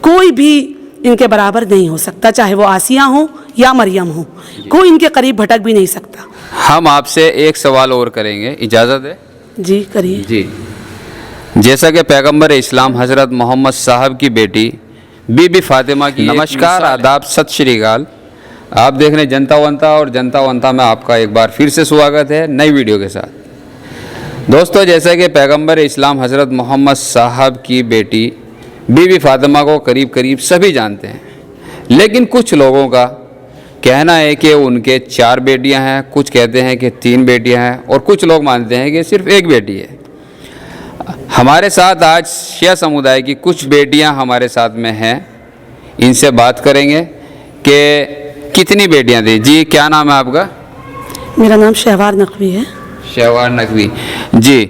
कोई भी इनके बराबर नहीं हो सकता, चाहे वो आसिया हो या मरियम हो, कोई इनके करीब भटक भी नहीं सकता। हम आपसे एक सवाल और करेंगे, इजाज़त है? जी करिए। जी, जैसा कि पैगंबर इस्लाम हज़रत मोहम्मद साहब की बेटी बीबी फातिमा की नमस्कार, आदाब, सत श्री अकाल। आप देख रहे हैं जनता वंता, और जनता वंता में आपका एक बार फिर से स्वागत है नई वीडियो के साथ। दोस्तों, जैसा कि पैगंबर इस्लाम हज़रत मोहम्मद साहब की बेटी बीबी फातिमा को करीब करीब सभी जानते हैं, लेकिन कुछ लोगों का कहना है कि उनके 4 बेटियां हैं, कुछ कहते हैं कि 3 बेटियां हैं, और कुछ लोग मानते हैं कि सिर्फ 1 बेटी है। हमारे साथ आज शिया समुदाय की कुछ बेटियां हमारे साथ में हैं, इनसे बात करेंगे कि कितनी बेटियां थी। जी, क्या नाम है आपका? मेरा नाम शहवार नकवी है। शहवार नकवी जी,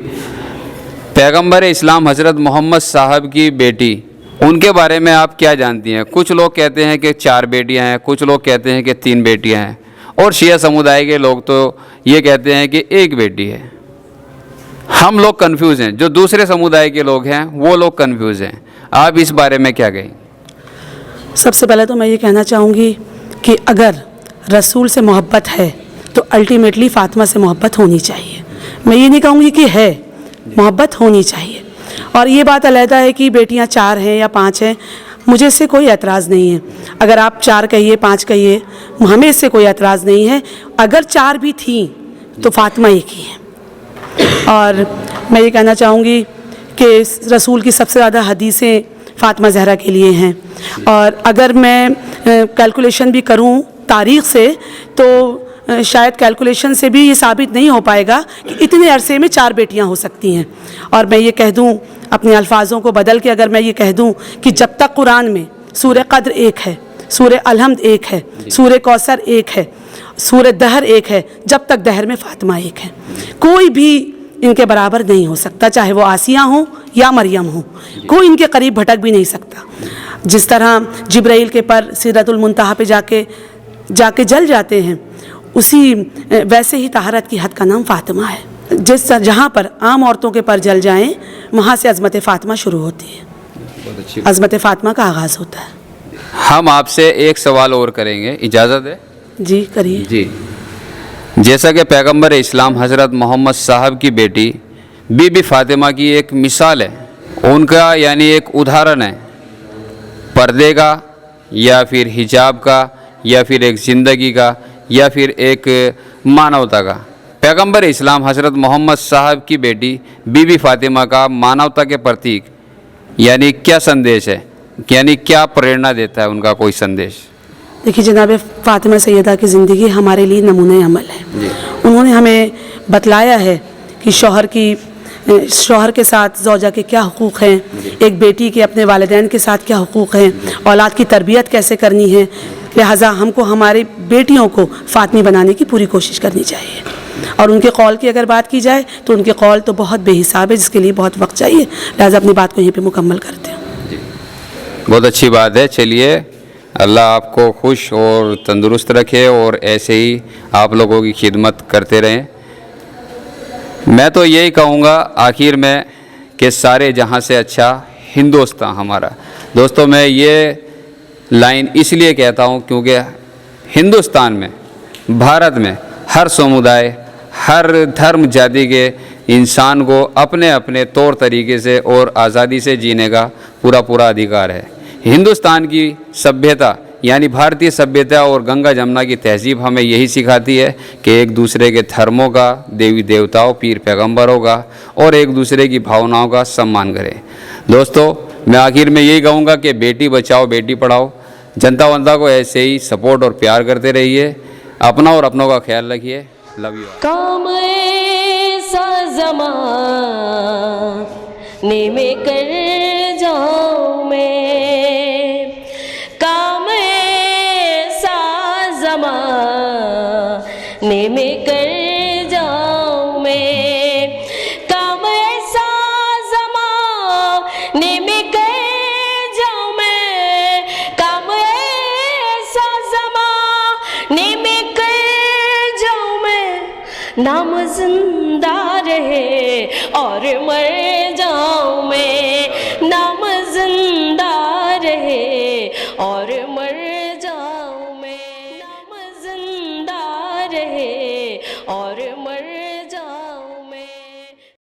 पैगंबर इस्लाम हज़रत मोहम्मद साहब की बेटी, उनके बारे में आप क्या जानती हैं? कुछ लोग कहते हैं कि 4 बेटियां हैं, कुछ लोग कहते हैं कि 3 बेटियां हैं, और शिया समुदाय के लोग तो ये कहते हैं कि 1 बेटी है। हम लोग कंफ्यूज हैं, जो दूसरे समुदाय के लोग हैं वो लोग कंफ्यूज हैं। आप इस बारे में क्या कहें? सबसे पहले तो मैं ये कहना चाहूँगी कि अगर रसूल से मोहब्बत है तो अल्टीमेटली फ़ातिमा से मोहब्बत होनी चाहिए। मैं ये नहीं कहूँगी कि है, मोहब्बत होनी चाहिए। और ये बात अलहदा है कि बेटियां 4 हैं या 5 हैं, मुझे इससे कोई एतराज़ नहीं है। अगर आप 4 कहिए, 5 कहिए, हमें इससे कोई एतराज़ नहीं है। अगर 4 भी थीं तो फ़ातिमा एक ही है। और मैं ये कहना चाहूँगी कि रसूल की सबसे ज़्यादा हदीसें फ़ातिमा ज़हरा के लिए हैं। और अगर मैं कैलकुलेशन भी करूँ तारीख़ से तो शायद कैलकुलेशन से भी ये साबित नहीं हो पाएगा कि इतने अरसे में 4 बेटियां हो सकती हैं। और मैं ये कह दूं, अपने अल्फाजों को बदल के अगर मैं ये कह दूं कि जब तक कुरान में सूरह क़द्र एक है, सूरह अलहम्द एक है, सूरह कौसर एक है, सूरह दहर एक है, जब तक दहर में फ़ातिमा एक है, कोई भी इनके बराबर नहीं हो सकता, चाहे वो आसिया हो या मरियम हो, कोई इनके करीब भटक भी नहीं सकता। जिस तरह जिब्राइल के पर सिदरतुल मुंतहा पे जाके जल जाते हैं, उसी वैसे ही तहारत की हद का नाम फ़ातिमा है। जहाँ पर आम औरतों के पर जल जाएं, वहाँ से अज़मत फ़ातिमा शुरू होती है, अज़मत फ़ातिमा का आगाज़ होता है। हम आपसे एक सवाल और करेंगे, इजाज़त है? जी करिए। जी, जैसा कि पैगंबर इस्लाम हज़रत मोहम्मद साहब की बेटी बीबी फातिमा की एक मिसाल है, उनका यानी एक उदाहरण है पर्दे का, या फिर हिजाब का, या फिर एक ज़िंदगी का, या फिर एक मानवता का। पैगंबर इस्लाम हज़रत मोहम्मद साहब की बेटी बीबी फातिमा का मानवता के प्रतीक यानी क्या संदेश है, यानी क्या प्रेरणा देता है उनका कोई संदेश? देखिए जनाब, फ़ातिमा सैयदा की ज़िंदगी हमारे लिए नमूने अमल है। उन्होंने हमें बतलाया है कि शौहर के साथ ज़ौजा के क्या हुकूक़ हैं, एक बेटी के अपने वालिदैन के साथ क्या हुकूक़ हैं, औलाद की तरबियत कैसे करनी है। लिहाजा हमको हमारी बेटियों को फ़ातिमी बनाने की पूरी कोशिश करनी चाहिए। और उनके कौल की अगर बात की जाए तो उनके कौल तो बहुत बेहिसाब है, जिसके लिए बहुत वक्त चाहिए। लिहाजा अपनी बात को यहीं पे मुकम्मल करते हैं। बहुत अच्छी बात है। चलिए, अल्लाह आपको खुश और तंदुरुस्त रखे और ऐसे ही आप लोगों की खिदमत करते रहें। मैं तो यही कहूँगा आखिर में कि सारे जहाँ से अच्छा हिंदुस्तान हमारा। दोस्तों, मैं ये लाइन इसलिए कहता हूँ क्योंकि हिंदुस्तान में, भारत में हर समुदाय, हर धर्म जाति के इंसान को अपने अपने तौर तरीके से और आज़ादी से जीने का पूरा अधिकार है। हिंदुस्तान की सभ्यता यानी भारतीय सभ्यता और गंगा जमुना की तहजीब हमें यही सिखाती है कि एक दूसरे के धर्मों का, देवी देवताओं, पीर पैगंबरों का और एक दूसरे की भावनाओं का सम्मान करें। दोस्तों, मैं आखिर में यही कहूँगा कि बेटी बचाओ बेटी पढ़ाओ। जनता वंता को ऐसे ही सपोर्ट और प्यार करते रहिए। अपना और अपनों का ख्याल रखिए। Love you. काम ऐसा ज़माने में कर जाऊं मैं, काम ऐसा ज़माने में कर जाऊं मैं, काम ऐसा ज़माने में कर जाऊं मैं, काम ऐसा ज़माने में कर जाऊं मैं, नाम जिंदा रहे और मर जाऊं मैं, नाम जिंदा रहे रहे और